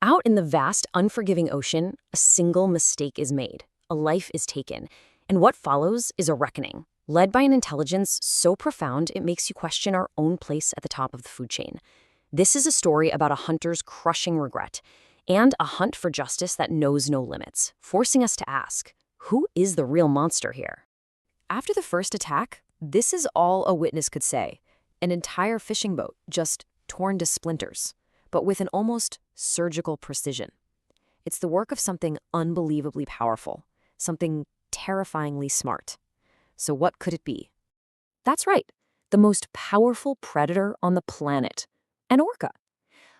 Out in the vast, unforgiving ocean, a single mistake is made, a life is taken, and what follows is a reckoning, led by an intelligence so profound it makes you question our own place at the top of the food chain. This is a story about a hunter's crushing regret and a hunt for justice that knows no limits, forcing us to ask, who is the real monster here? After the first attack, this is all a witness could say. An entire fishing boat just torn to splinters, but with an almost surgical precision. It's the work of something unbelievably powerful, something terrifyingly smart. So what could it be? That's right, the most powerful predator on the planet, an orca.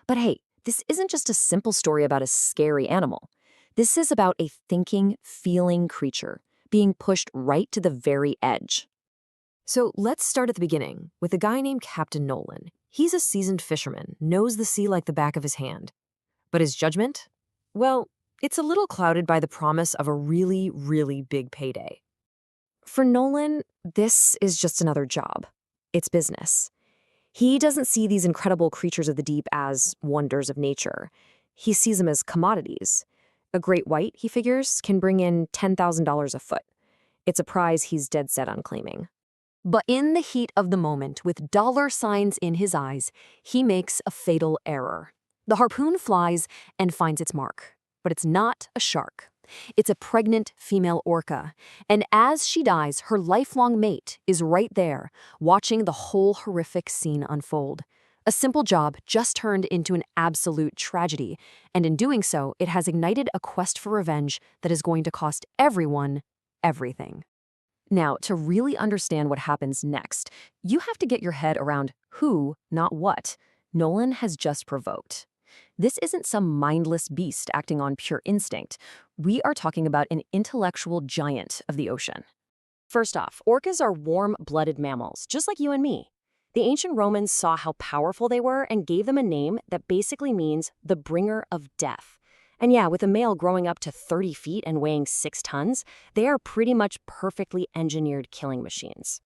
But hey, this isn't just a simple story about a scary animal. This is about a thinking, feeling creature being pushed right to the very edge. So let's start at the beginning with a guy named Captain Nolan. He's a seasoned fisherman, knows the sea like the back of his hand. But his judgment? Well, it's a little clouded by the promise of a really, really big payday. For Nolan, this is just another job. It's business. He doesn't see these incredible creatures of the deep as wonders of nature. He sees them as commodities. A great white, he figures, can bring in $10,000 a foot. It's a prize he's dead set on claiming. But in the heat of the moment, with dollar signs in his eyes, he makes a fatal error. The harpoon flies and finds its mark. But it's not a shark. It's a pregnant female orca. And as she dies, her lifelong mate is right there, watching the whole horrific scene unfold. A simple job just turned into an absolute tragedy. And in doing so, it has ignited a quest for revenge that is going to cost everyone everything. Now, to really understand what happens next, you have to get your head around who, not what, Nolan has just provoked. This isn't some mindless beast acting on pure instinct. We are talking about an intellectual giant of the ocean. First off, orcas are warm-blooded mammals, just like you and me. The ancient Romans saw how powerful they were and gave them a name that basically means the bringer of death. And yeah, with a male growing up to 30 feet and weighing 6 tons, they are pretty much perfectly engineered killing machines.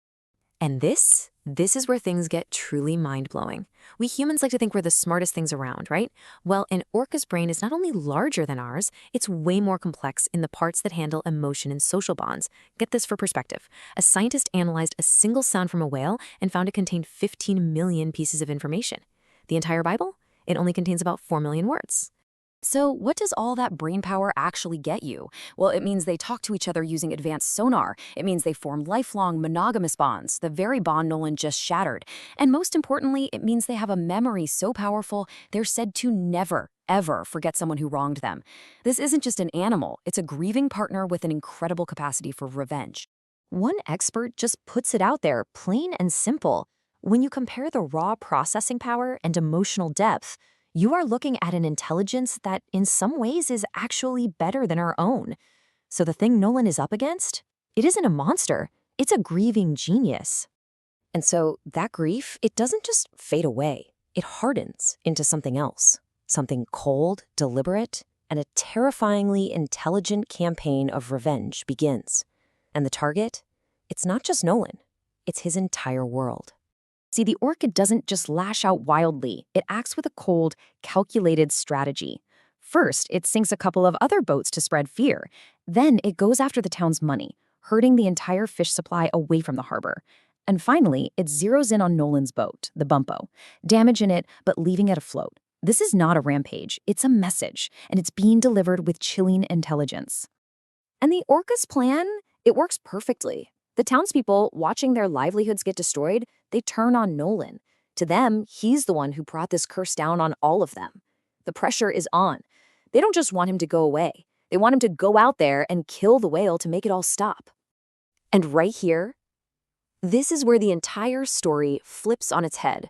And this is where things get truly mind-blowing. We humans like to think we're the smartest things around, right? Well, an orca's brain is not only larger than ours, it's way more complex in the parts that handle emotion and social bonds. Get this for perspective. A scientist analyzed a single sound from a whale and found it contained 15 million pieces of information. The entire Bible? It only contains about 4 million words. So what does all that brain power actually get you? Well, it means they talk to each other using advanced sonar. It means they form lifelong monogamous bonds, the very bond Nolan just shattered. And most importantly, it means they have a memory so powerful, they're said to never, ever forget someone who wronged them. This isn't just an animal, it's a grieving partner with an incredible capacity for revenge. One expert just puts it out there, plain and simple. When you compare the raw processing power and emotional depth, you are looking at an intelligence that in some ways is actually better than our own. So the thing Nolan is up against? It isn't a monster, it's a grieving genius. And so that grief, it doesn't just fade away. It hardens into something else. Something cold, deliberate, and a terrifyingly intelligent campaign of revenge begins. And the target? It's not just Nolan, it's his entire world. See, the orca doesn't just lash out wildly. It acts with a cold, calculated strategy. First, it sinks a couple of other boats to spread fear. Then it goes after the town's money, herding the entire fish supply away from the harbor. And finally, it zeroes in on Nolan's boat, the Bumpo, damaging it but leaving it afloat. This is not a rampage, it's a message, and it's being delivered with chilling intelligence. And the orca's plan, it works perfectly. The townspeople, watching their livelihoods get destroyed, they turn on Nolan. To them, he's the one who brought this curse down on all of them. The pressure is on. They don't just want him to go away. They want him to go out there and kill the whale to make it all stop. And right here, this is where the entire story flips on its head.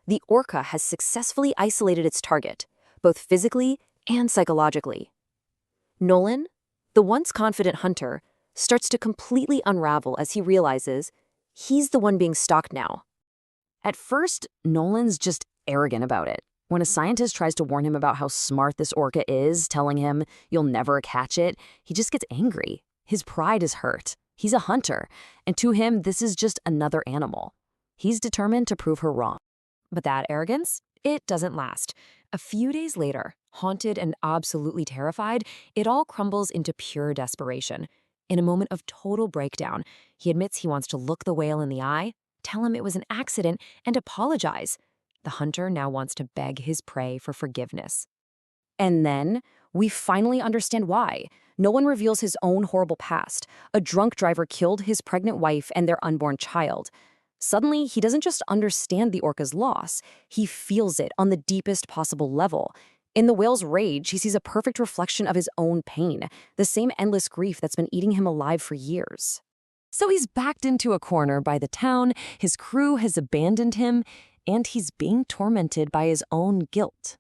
The orca has successfully isolated its target, both physically and psychologically. Nolan, the once confident hunter, starts to completely unravel as he realizes he's the one being stalked now. At first, Nolan's just arrogant about it. When a scientist tries to warn him about how smart this orca is, telling him you'll never catch it, he just gets angry. His pride is hurt. He's a hunter, and to him, this is just another animal. He's determined to prove her wrong. But that arrogance, it doesn't last. A few days later, Haunted and absolutely terrified, it all crumbles into pure desperation. In a moment of total breakdown, he admits he wants to look the whale in the eye, tell him it was an accident, and apologize. The hunter now wants to beg his prey for forgiveness. And then, we finally understand why. Nolan reveals his own horrible past. A drunk driver killed his pregnant wife and their unborn child. Suddenly, he doesn't just understand the orca's loss, he feels it on the deepest possible level. In the whale's rage, he sees a perfect reflection of his own pain, the same endless grief that's been eating him alive for years. So he's backed into a corner by the town, his crew has abandoned him, and he's being tormented by his own guilt.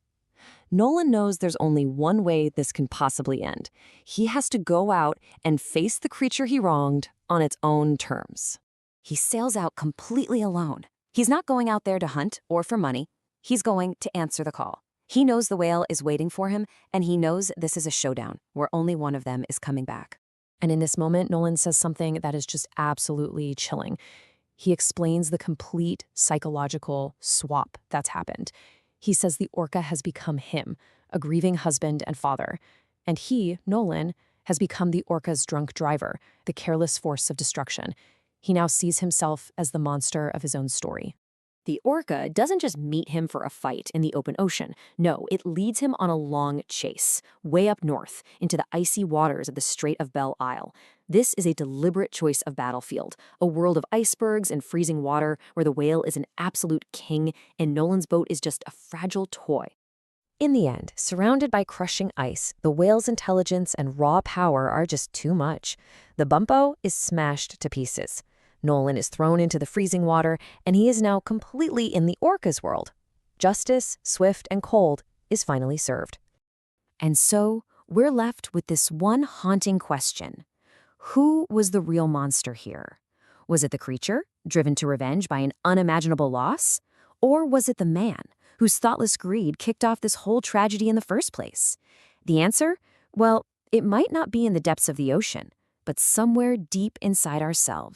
Nolan knows there's only one way this can possibly end. He has to go out and face the creature he wronged on its own terms. He sails out completely alone. He's not going out there to hunt or for money. He's going to answer the call. He knows the whale is waiting for him, and he knows this is a showdown where only one of them is coming back. And in this moment, Nolan says something that is just absolutely chilling. He explains the complete psychological swap that's happened. He says the orca has become him, a grieving husband and father. And he, Nolan, has become the orca's drunk driver, the careless force of destruction. He now sees himself as the monster of his own story. The orca doesn't just meet him for a fight in the open ocean. No, it leads him on a long chase, way up north, into the icy waters of the Strait of Belle Isle. This is a deliberate choice of battlefield, a world of icebergs and freezing water where the whale is an absolute king and Nolan's boat is just a fragile toy. In the end, surrounded by crushing ice, the whale's intelligence and raw power are just too much. The bumpo is smashed to pieces. Nolan is thrown into the freezing water, and he is now completely in the orca's world. Justice, swift and cold, is finally served. And so, we're left with this one haunting question. Who was the real monster here? Was it the creature, driven to revenge by an unimaginable loss? Or was it the man, whose thoughtless greed kicked off this whole tragedy in the first place? The answer? Well, it might not be in the depths of the ocean, but somewhere deep inside ourselves.